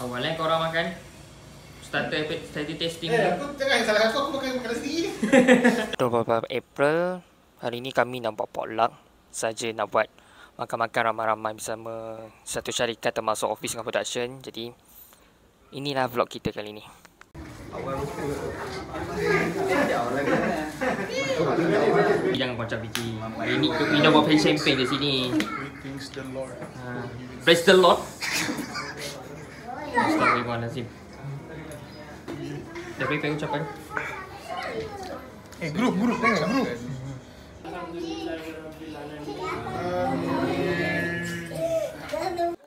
Awalnya korang makan starter testing. Aku jangan salah aku makan sendiri. 24 April, hari ni kami nak buat potluck saja, nak buat makan-makan ramai-ramai bersama satu syarikat termasuk office dengan production. Jadi inilah vlog kita kali ni. Jangan kocak biji. Hari ni kita buat champagne di sini. Praise the Lord. Praise the Lord. Astagfirullahaladzim. Dah prepare ucapan? Group tengok group.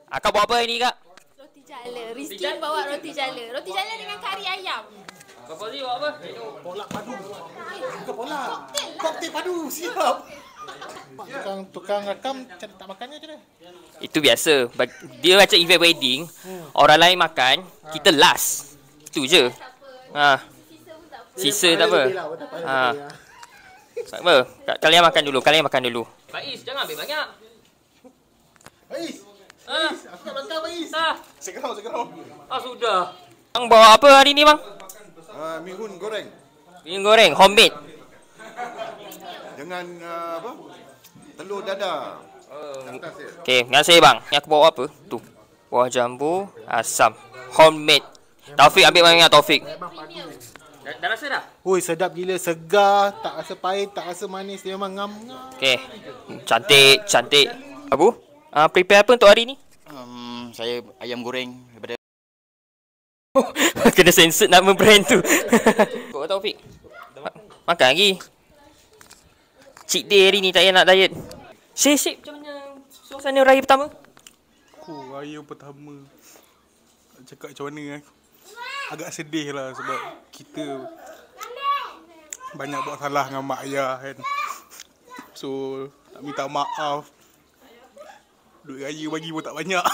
Akak buat apa hari ni, Kak? Roti jala. Rizky bawa roti jala. Roti jala dengan kari ayam. Kak Fauzi buat apa? Polak padu. Bukan polak. Koktel padu. Siap. Tukang rakam tak makannya je dah. Itu biasa. Dia macam event wedding. Orang lain makan, kita last. Itu je. Sisa tak apa. Tak apa. Kalian makan dulu. Faiz, jangan ambil banyak. Faiz. Aku nak makan Faiz. Sekarang. Sudah. Bang bawa apa hari ni, bang? Mihun goreng Mihun goreng, homemade. dengan telur dadar. Okey, terima kasih bang. Yang aku bawa apa? Tu. Buah jambu, asam. Homemade. Taufik ambil banyak Taufik. Dah rasa dah? Oi, sedap gila, segar, tak rasa pahit, tak rasa manis, dia memang ngam. Okey. Cantik. Abu, prepare apa untuk hari ni? Saya ayam goreng daripada Kena sensor nama brand tu. Kau Taufik. Makan lagi. Cheat day hari ni, tak payah nak diet. Syek, macam mana suasana raya pertama? Raya pertama cakap macam mana agak sedih lah sebab kita banyak buat salah dengan mak ayah kan. So nak minta maaf. Duit raya bagi pun tak banyak.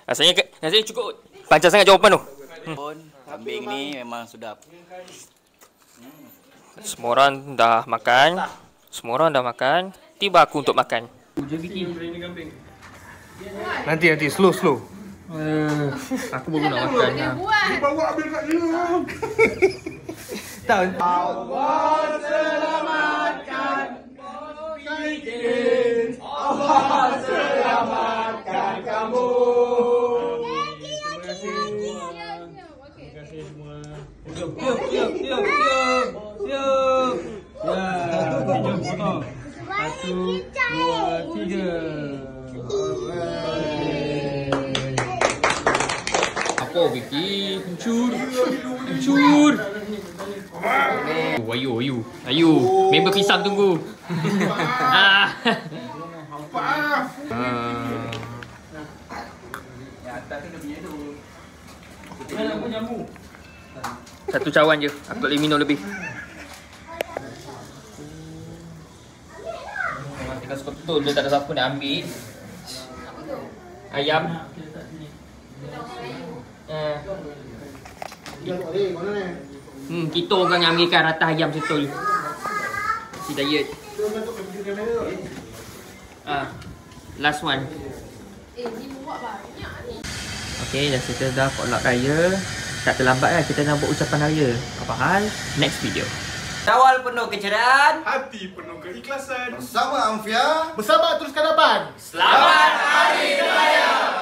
Rasanya cukup. Panjang sangat jawapan tu. kambing ni memang sedap. Semua orang dah makan. Tiba aku untuk makan. Nanti slow. Aku baru nak makan. Bawa ambil kat dia. Allah selamatkan kamu. Apa Vicky? Hancur. Ayu. Member pisang tunggu. Satu cawan je. Aku tak boleh minum lebih. Tinggal sebetul dia, tak ada siapa nak ambil. Ayam. Kita orang yang ambilkan rata ayam betul. Si diet. Last one. Okay, dah kita dah potluck raya. Tak terlambat lah, kita nak buat ucapan raya. Apa hal? Next video. Awal penuh kecerahan, Hati penuh keikhlasan. Bersama Amfia. Bersama teruskan depan. Selamat Hari Raya!